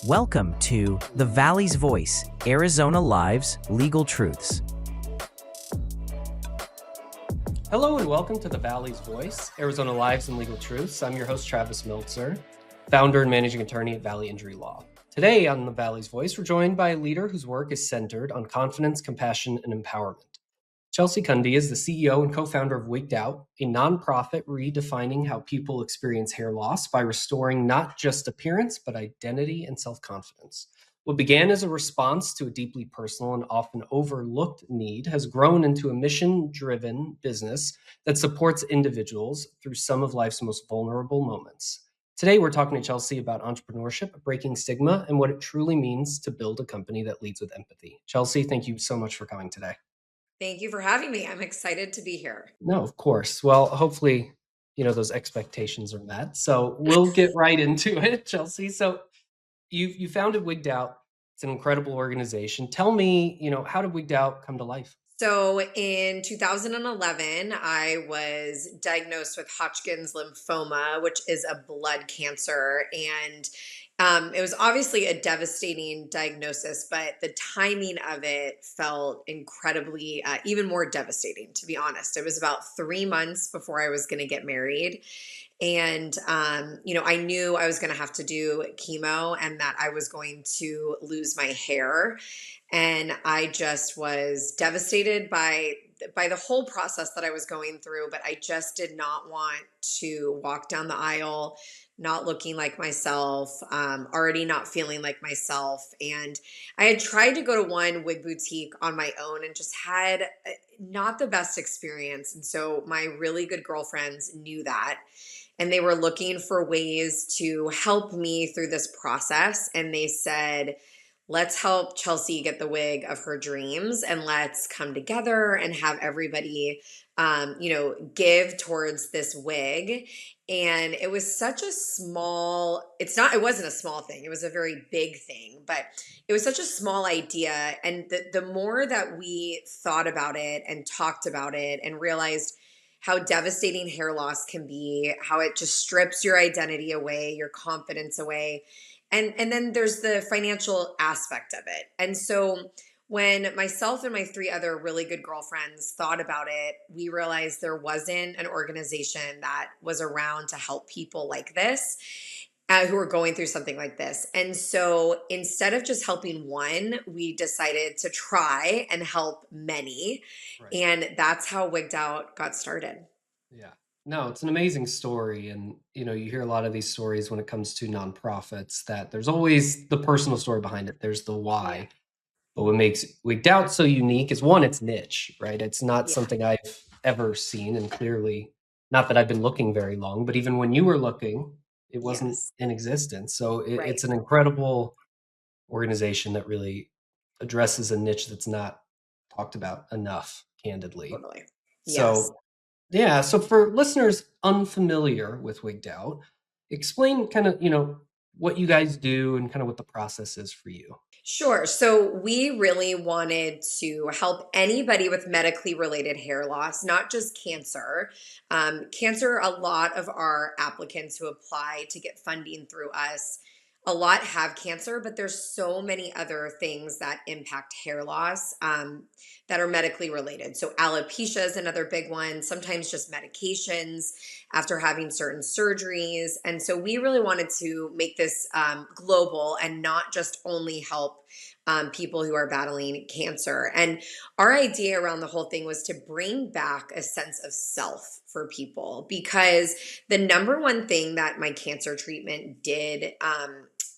Welcome to The Valley's Voice, Arizona Live's Legal Truths. Hello and welcome to The Valley's Voice, Arizona Lives and Legal Truths. I'm your host, Travis Meltzer, founder and managing attorney at Valley Injury Law. Today on The Valley's Voice, we're joined by a leader whose work is centered on confidence, compassion, and empowerment. Chelse Kunde is the CEO and co-founder of Wigged Out, a nonprofit redefining how people experience hair loss by restoring not just appearance, but identity and self-confidence. What began as a response to a deeply personal and often overlooked need has grown into a mission-driven business that supports individuals through some of life's most vulnerable moments. Today, we're talking to Chelse about entrepreneurship, breaking stigma, and what it truly means to build a company that leads with empathy. Chelse, thank you so much for coming today. Thank you for having me. I'm excited to be here. No, of course. Well, hopefully, those expectations are met. So we'll get right into it, Chelse. So you founded Wigged Out. It's an incredible organization. Tell me, how did Wigged Out come to life? So in 2011, I was diagnosed with Hodgkin's lymphoma, which is a blood cancer. And it was obviously a devastating diagnosis, but the timing of it felt incredibly, even more devastating, to be honest. It was about 3 months before I was going to get married. And, I knew I was going to have to do chemo and that I was going to lose my hair. And I just was devastated by the whole process that I was going through, but I just did not want to walk down the aisle not looking like myself, already not feeling like myself. And I had tried to go to one wig boutique on my own and just had not the best experience. And so my really good girlfriends knew that. And they were looking for ways to help me through this process. And they said, let's help Chelse get the wig of her dreams and let's come together and have everybody, give towards this wig. And it was such a it wasn't a small thing. It was a very big thing, but it was such a small idea. And the more that we thought about it and talked about it and realized how devastating hair loss can be, how it just strips your identity away, your confidence away. And then there's the financial aspect of it. And so when myself and my 3 other really good girlfriends thought about it, we realized there wasn't an organization that was around to help people like this, who are going through something like this. And so instead of just helping one, we decided to try and help many. Right. And that's how Wigged Out got started. Yeah. No, it's an amazing story. And, you hear a lot of these stories when it comes to nonprofits that there's always the personal story behind it. There's the why. Yeah. But what makes Wigged Out so unique is one, it's niche, right? It's not Yeah. something I've ever seen. And clearly, not that I've been looking very long, but even when you were looking, it wasn't Yes. in existence. So Right. it's an incredible organization that really addresses a niche that's not talked about enough, candidly. Totally. So, Yes. yeah. So for listeners unfamiliar with Wigged Out, explain kind of, what you guys do and kind of what the process is for you. Sure. So we really wanted to help anybody with medically related hair loss, not just cancer. Cancer, a lot of our applicants who apply to get funding through us, a lot have cancer, but there's so many other things that impact hair loss, that are medically related. So alopecia is another big one, sometimes just medications after having certain surgeries. And so we really wanted to make this global and not just only help people who are battling cancer. And our idea around the whole thing was to bring back a sense of self for people, because the number one thing that my cancer treatment did,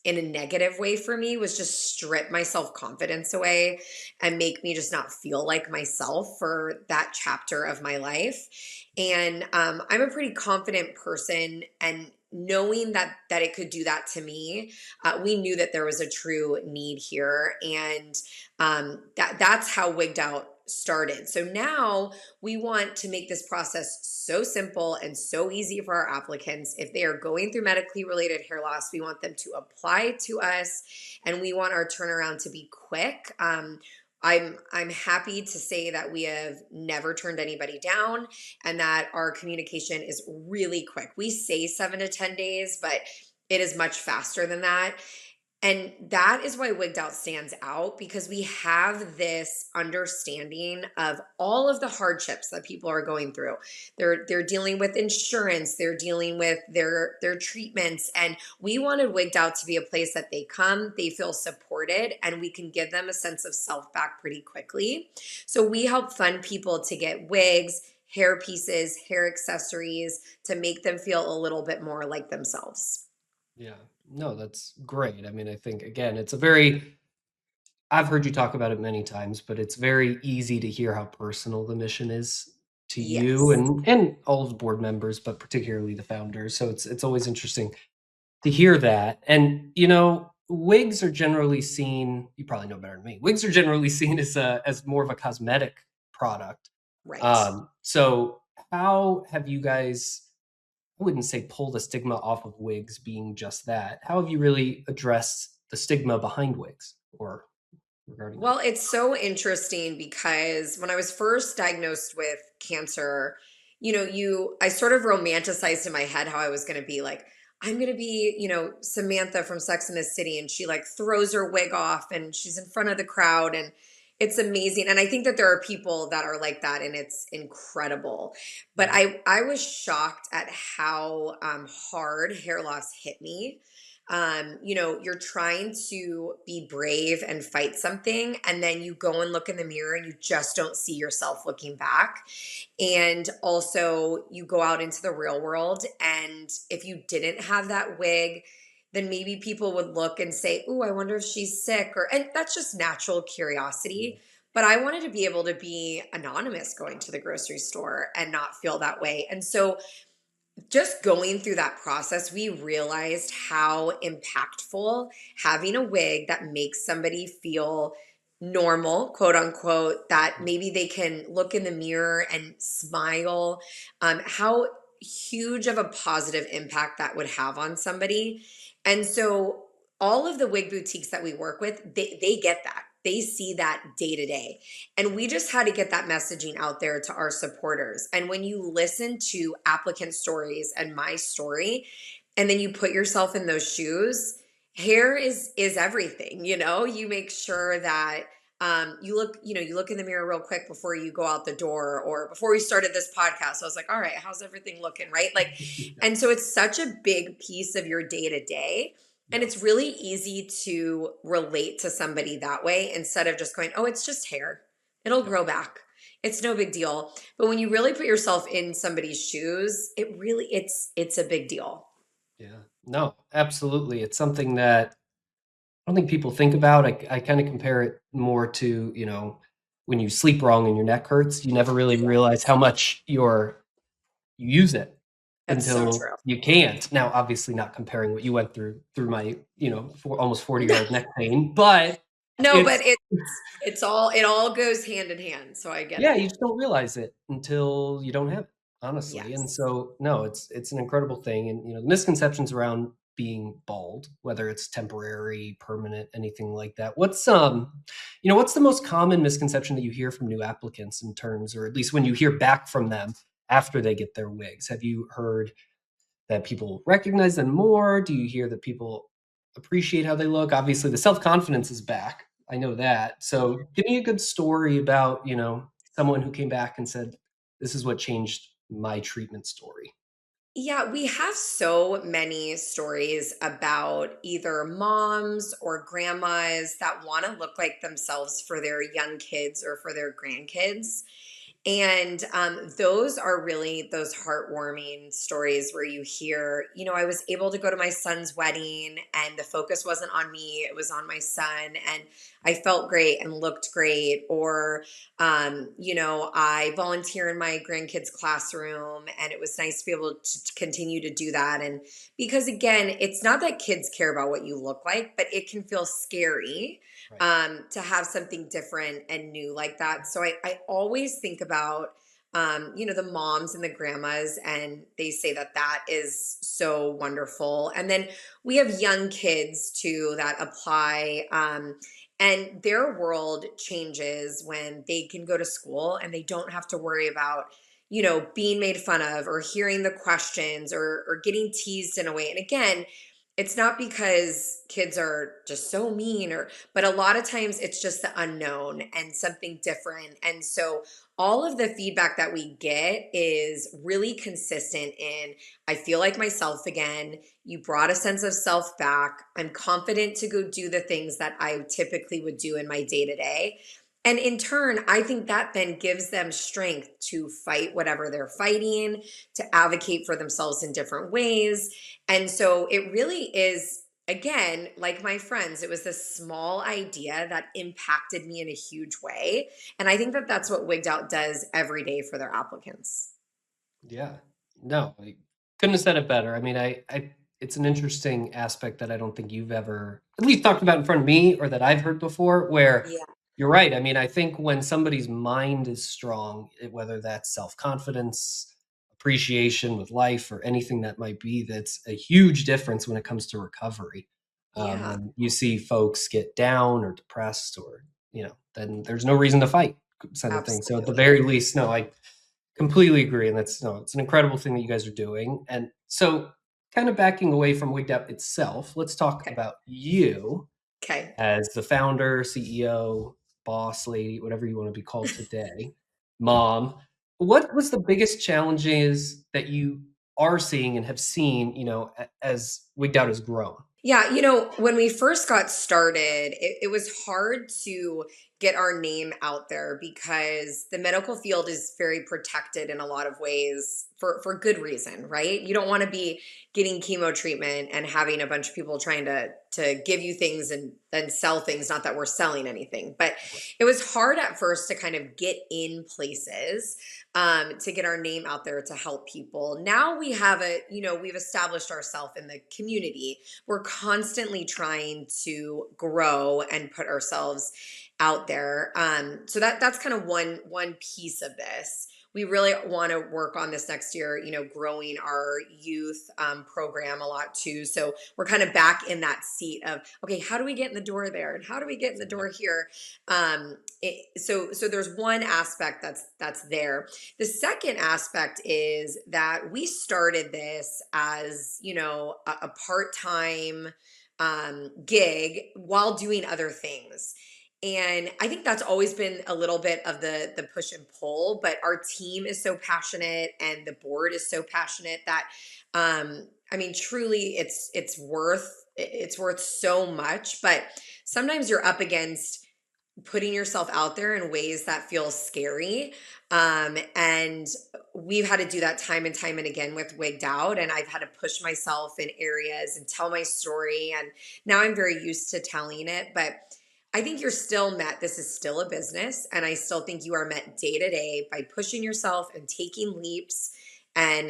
in a negative way for me, was just strip my self-confidence away and make me just not feel like myself for that chapter of my life. And I'm a pretty confident person, and knowing that it could do that to me, we knew that there was a true need here. And that's how Wigged Out started. So now we want to make this process so simple and so easy for our applicants. If they are going through medically related hair loss, we want them to apply to us, and we want our turnaround to be quick. I'm happy to say that we have never turned anybody down, and that our communication is really quick. We say 7 to 10 days, but it is much faster than that. And that is why Wigged Out stands out, because we have this understanding of all of the hardships that people are going through. They're dealing with insurance, they're dealing with their treatments, and we wanted Wigged Out to be a place that they come, they feel supported, and we can give them a sense of self back pretty quickly. So we help fund people to get wigs, hair pieces, hair accessories to make them feel a little bit more like themselves. Yeah. No, that's great. I mean, I think again, it's a very I've heard you talk about it many times, but it's very easy to hear how personal the mission is to you Yes. and all of the board members, but particularly the founders. So it's always interesting to hear that. And wigs are generally seen, you probably know better than me. Wigs are generally seen as more of a cosmetic product. Right. So how have you guys, I wouldn't say pull the stigma off of wigs being just that. How have you really addressed the stigma behind wigs or regarding Well, wigs? it's so interesting because when I was first diagnosed with cancer, I sort of romanticized in my head how I was going to be like, I'm going to be, Samantha from Sex and the City, and she like throws her wig off and she's in front of the crowd, and it's amazing. And I think that there are people that are like that, and it's incredible. But Yeah. I was shocked at how hard hair loss hit me. You're trying to be brave and fight something, and then you go and look in the mirror and you just don't see yourself looking back. And also, you go out into the real world, and if you didn't have that wig, then maybe people would look and say, "Ooh, I wonder if she's sick," and that's just natural Yeah. curiosity. But I wanted to be able to be anonymous going to the grocery store and not feel that way. And so just going through that process, we realized how impactful having a wig that makes somebody feel normal, quote unquote, that maybe they can look in the mirror and smile, how huge of a positive impact that would have on somebody. And so, all of the wig boutiques that we work with, they get that. They see that day to day. And we just had to get that messaging out there to our supporters. And when you listen to applicant stories and my story, and then you put yourself in those shoes, hair is everything. You make sure that you look in the mirror real quick before you go out the door, or before we started this podcast. I was like, all right, how's everything looking? Right. Like, and so it's such a big piece of your day to day. And Yeah. it's really easy to relate to somebody that way instead of just going, oh, it's just hair. It'll Yeah. grow back. It's no big deal. But when you really put yourself in somebody's shoes, it's a big deal. Yeah. No, absolutely. It's something that I don't think people think about. I kind of compare it more to, when you sleep wrong and your neck hurts, you never really realize how much you use it That's so until true. you can't. Now, obviously not comparing what you went through my, almost 40-year-old neck pain, but No, but it's it all goes hand in hand. So I get yeah, it. you just don't realize it until you don't have it, honestly. And Yes. so, no, it's an incredible thing. And the misconceptions around being bald, whether it's temporary, permanent, anything like that. What's the most common misconception that you hear from new applicants in terms, or at least when you hear back from them after they get their wigs? Have you heard that people recognize them more? Do you hear that people appreciate how they look? Obviously, the self-confidence is back. I know that. So give me a good story about, someone who came back and said, this is what changed my treatment story. Yeah, we have so many stories about either moms or grandmas that want to look like themselves for their young kids or for their grandkids. And those are really those heartwarming stories where you hear, I was able to go to my son's wedding and the focus wasn't on me, it was on my son. And I felt great and looked great. Or, I volunteer in my grandkids' classroom, and it was nice to be able to continue to do that. And because, again, it's not that kids care about what you look like, but it can feel scary Right. to have something different and new like that. So I always think about, the moms and the grandmas, and they say that that is so wonderful. And then we have young kids too that apply. And their world changes when they can go to school and they don't have to worry about, being made fun of or hearing the questions or getting teased in a way. And again, It's not because kids are just so mean but a lot of times it's just the unknown and something different. And so all of the feedback that we get is really consistent in I feel like myself again. You brought a sense of self back. I'm confident to go do the things that I typically would do in my day to day. And in turn, I think that then gives them strength to fight whatever they're fighting, to advocate for themselves in different ways. And so it really is, again, like my friends, it was this small idea that impacted me in a huge way. And I think that that's what Wigged Out does every day for their applicants. Yeah. No, I couldn't have said it better. I mean, it's an interesting aspect that I don't think you've ever at least talked about in front of me or that I've heard before, where Yeah. you're right. I mean, I think when somebody's mind is strong, whether that's self-confidence, appreciation with life, or anything that might be, that's a huge difference when it comes to recovery. Yeah. When you see folks get down or depressed or, then there's no reason to fight kind of thing. So at the Absolutely. very least, no, I completely agree, and that's no, it's an incredible thing that you guys are doing. And so, kind of backing away from Wigged Out itself, let's talk Okay. about you Okay. as the founder, CEO, boss lady, whatever you want to be called today, mom. What was the biggest challenges that you are seeing and have seen, as Wigged Out has grown? Yeah, when we first got started, it was hard to get our name out there because the medical field is very protected in a lot of ways for good reason, right? You don't want to be getting chemo treatment and having a bunch of people trying to give you things and then sell things, not that we're selling anything. But it was hard at first to kind of get in places, to get our name out there to help people. Now we have we've established ourselves in the community. We're constantly trying to grow and put ourselves out there. So that's kind of one piece of this. We really want to work on this next year, growing our youth program a lot too. So we're kind of back in that seat of, okay, how do we get in the door there, and how do we get in the door here? So there's one aspect that's there. The second aspect is that we started this as, a part-time gig while doing other things. And I think that's always been a little bit of the push and pull, but our team is so passionate and the board is so passionate that I mean truly it's worth so much, but sometimes you're up against putting yourself out there in ways that feel scary. And we've had to do that time and time and again with Wigged Out. And I've had to push myself in areas and tell my story. And now I'm very used to telling it. But I think you're still met. This is still a business. And I still think you are met day to day by pushing yourself and taking leaps and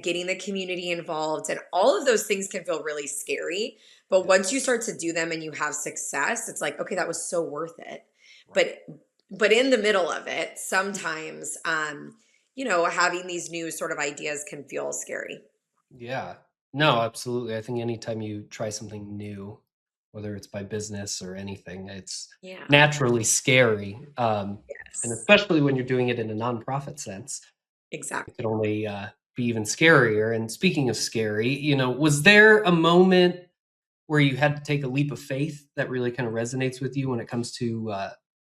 getting the community involved. And all of those things can feel really scary, but Yeah, once you start to do them and you have success, it's like, okay, that was so worth it. right. But in the middle of it, sometimes having these new sort of ideas can feel scary. Yeah. No, absolutely. I think anytime you try something new, whether it's by business or anything, it's Yeah. naturally scary. And Yes. especially when you're doing it in a nonprofit sense, it Exactly. could only be even scarier. And speaking of scary, was there a moment where you had to take a leap of faith that really kind of resonates with you when it comes to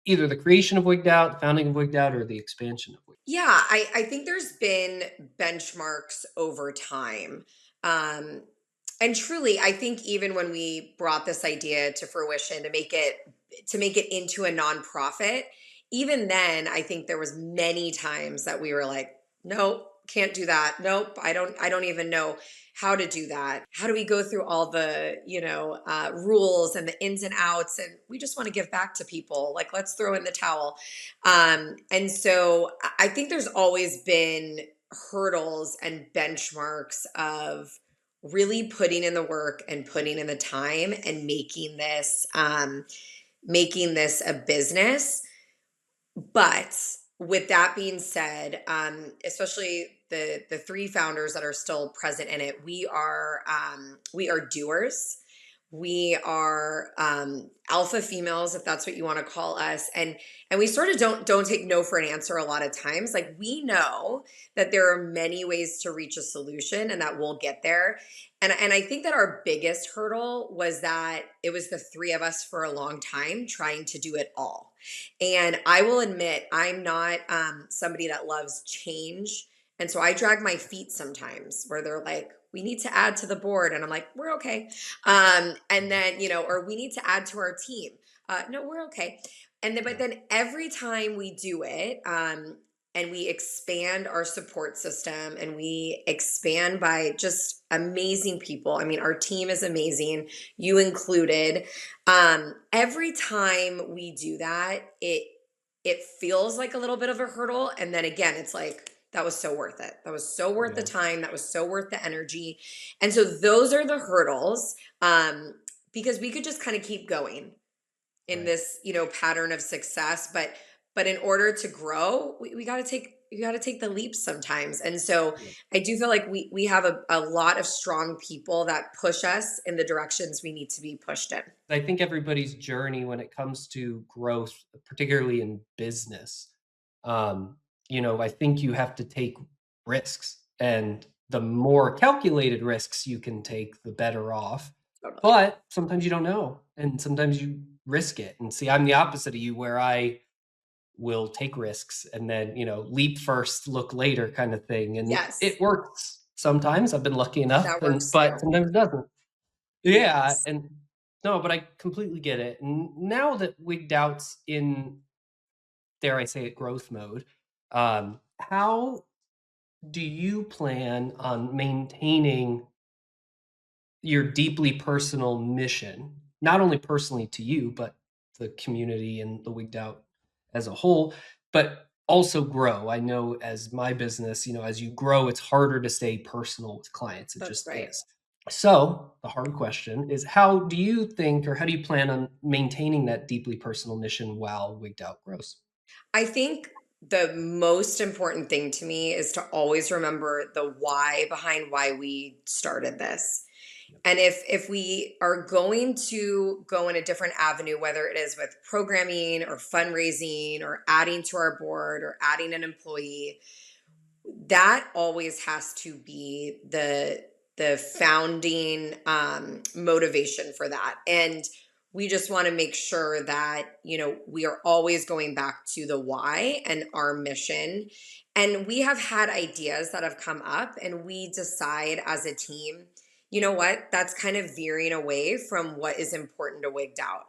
either the creation of Wigged Out, the founding of Wigged Out, or the expansion of Wigged Yeah, I think there's been benchmarks over time. Um, and truly, I think even when we brought this idea to fruition to make it into a nonprofit, even then, I think there was many times that we were like, nope, can't do that. Nope, I don't even know how to do that. How do we go through all the, rules and the ins and outs? And we just want to give back to people. Like, let's throw in the towel. And so I think there's always been hurdles and benchmarks of really putting in the work and putting in the time and making this a business. But with that being said, especially the three founders that are still present in it, we are doers. We are alpha females, if that's what you want to call us, and we sort of don't take no for an answer a lot of times. Like, we know that there are many ways to reach a solution, and that we'll get there. And I think that our biggest hurdle was that it was the three of us for a long time trying to do it all. And I will admit, I'm not somebody that loves change, and so I drag my feet sometimes, where they're like, we need to add to the board, and I'm like, we're okay. And then, or we need to add to our team. No, we're okay. But then every time we do it, and we expand our support system, and we expand by just amazing people. I mean, our team is amazing, you included. Every time we do that, it feels like a little bit of a hurdle. And then again, it's like, that was so worth it. That was so worth the time. That was so worth the energy. And so those are the hurdles, because we could just kind of keep going in this, pattern of success. But in order to grow, we got to take the leaps sometimes. And so I do feel like we have a lot of strong people that push us in the directions we need to be pushed in. I think everybody's journey when it comes to growth, particularly in business, I think you have to take risks, and the more calculated risks you can take, the better off. Totally. But sometimes you don't know, and sometimes you risk it. And see, I'm the opposite of you, where I will take risks and then, leap first, look later kind of thing. And Yes. it works sometimes. I've been lucky enough, That works but too. sometimes it doesn't. Yeah. Yes. And no, but I completely get it. And now that Wigged Out's in, dare I say it, growth mode, how do you plan on maintaining your deeply personal mission, not only personally to you, but the community and the Wigged Out as a whole, but also grow? I know as my business, as you grow, it's harder to stay personal with clients. It That's just right. is. So the hard question is, how do you think, or how do you plan on maintaining that deeply personal mission while Wigged Out grows? I think the most important thing to me is to always remember the why behind why we started this. And if we are going to go in a different avenue, whether it is with programming or fundraising or adding to our board or adding an employee, that always has to be the founding motivation for that. And we just want to make sure that we are always going back to the why and our mission. And we have had ideas that have come up, and we decide as a team, you know what, that's kind of veering away from what is important to Wigged Out.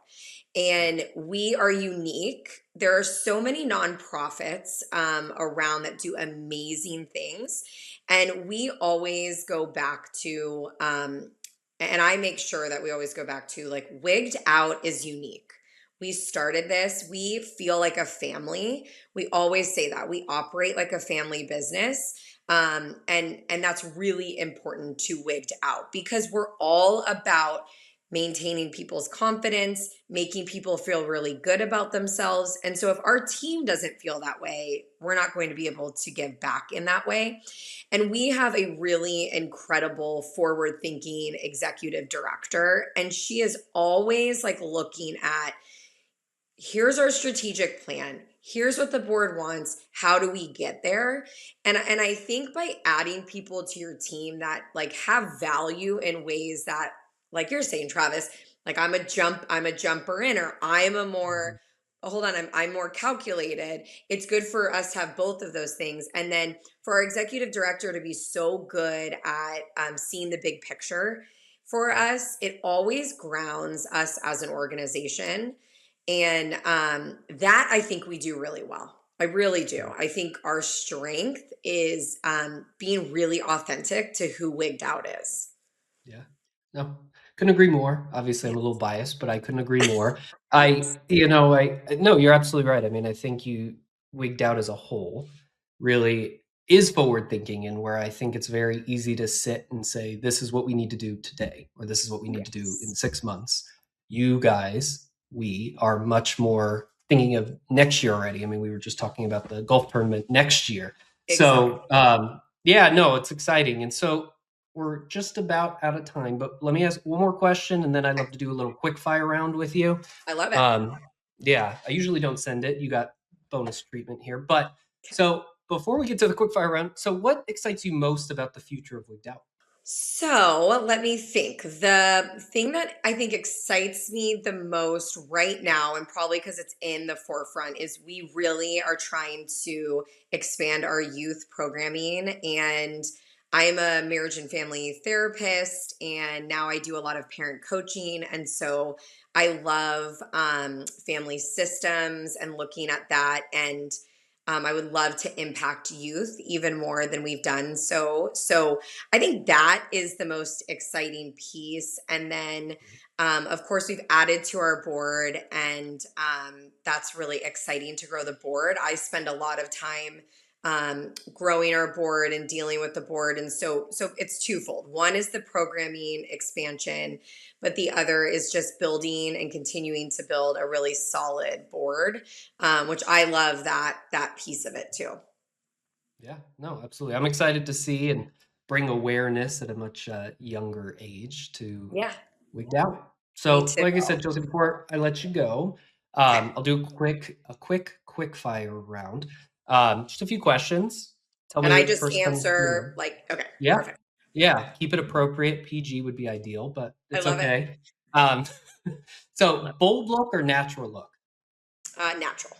And we are unique. There are so many nonprofits around that do amazing things. And we always go back to, and I make sure that we always go back to, like, Wigged Out is unique. We started this. We feel like a family. We always say that we operate like a family business. And that's really important to Wigged Out, because we're all about maintaining people's confidence, making people feel really good about themselves. And so if our team doesn't feel that way, we're not going to be able to give back in that way. And we have a really incredible forward thinking executive director, and she is always like looking at, here's our strategic plan. Here's what the board wants. How do we get there? And I think by adding people to your team that like have value in ways that, like you're saying, Travis, like I'm a jumper in, or I'm a more, oh, hold on, I'm more calculated. It's good for us to have both of those things. And then for our executive director to be so good at seeing the big picture for us, it always grounds us as an organization. And that I think we do really well. I really do. I think our strength is being really authentic to who Wigged Out is. Yeah. No, couldn't agree more. Obviously, I'm a Yes. little biased, but I couldn't agree more. No, you're absolutely right. I mean, I think Wigged Out as a whole really is forward thinking, and where I think it's very easy to sit and say, this is what we need to do today, or this is what we need to do in Yes. 6 months. You guys, we are much more thinking of next year already. I mean, we were just talking about the golf tournament next year. Exactly. So, yeah, no, it's exciting. And so, we're just about out of time, but let me ask one more question, and then I'd love to do a little quick fire round with you. I love it. Yeah, I usually don't send it. You got bonus treatment here. But so before we get to the quick fire round, so what excites you most about the future of Wigged Out? So let me think. The thing that I think excites me the most right now, and probably because it's in the forefront, is we really are trying to expand our youth programming. And I'm a marriage and family therapist, and now I do a lot of parent coaching. And so I love family systems and looking at that. And I would love to impact youth even more than we've done. So I think that is the most exciting piece. And then, of course, we've added to our board, and that's really exciting to grow the board. I spend a lot of time growing our board and dealing with the board. And so it's twofold. One is the programming expansion, but the other is just building and continuing to build a really solid board, which I love that piece of it too. Yeah, no, absolutely. I'm excited to see and bring awareness at a much younger age to Yeah, Wigged Out. me So, too. like I said, Chelsea, before I let you go, Okay. I'll do a quick fire round. Just a few questions. Tell me And I the just first one. answer like, okay, Yeah, perfect. yeah. Keep it appropriate. PG would be ideal, but I it's love it. okay. Um, so bold look or natural look? Natural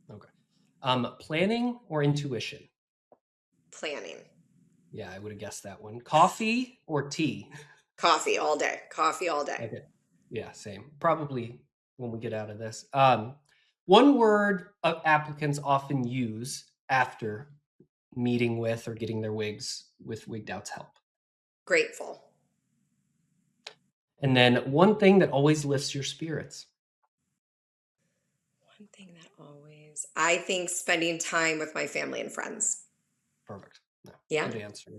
Okay. Planning or intuition? planning. Yeah, I would have guessed that one. Coffee or tea? Coffee all day. Coffee all day. Okay. Yeah, same. Probably when we get out of this. One word applicants often use after meeting with or getting their wigs with Wigged Out's help. Grateful. And then one thing that always lifts your spirits. One thing that always, I think spending time with my family and friends. Perfect. No, Yeah. good answer.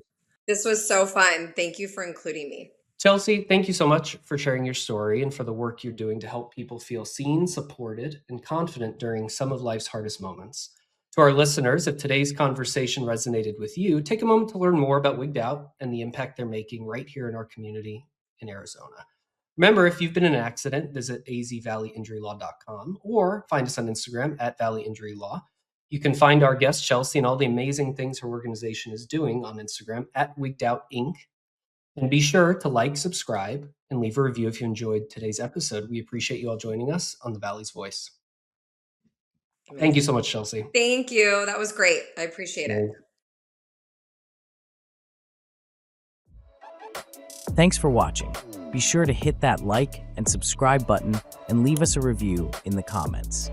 This was so fun. Thank you for including me. Chelsea, thank you so much for sharing your story and for the work you're doing to help people feel seen, supported, and confident during some of life's hardest moments. To our listeners, if today's conversation resonated with you, take a moment to learn more about Wigged Out and the impact they're making right here in our community in Arizona. Remember, if you've been in an accident, visit azvalleyinjurylaw.com or find us on Instagram at Valley Injury Law. You can find our guest, Chelsea, and all the amazing things her organization is doing on Instagram at Wigged Out Inc. And be sure to like, subscribe, and leave a review if you enjoyed today's episode. We appreciate you all joining us on The Valley's Voice. Amazing. Thank you so much, Chelsea. Thank you. That was great. I appreciate it. Thanks for watching. Be sure to hit that like and subscribe button and leave us a review in the comments.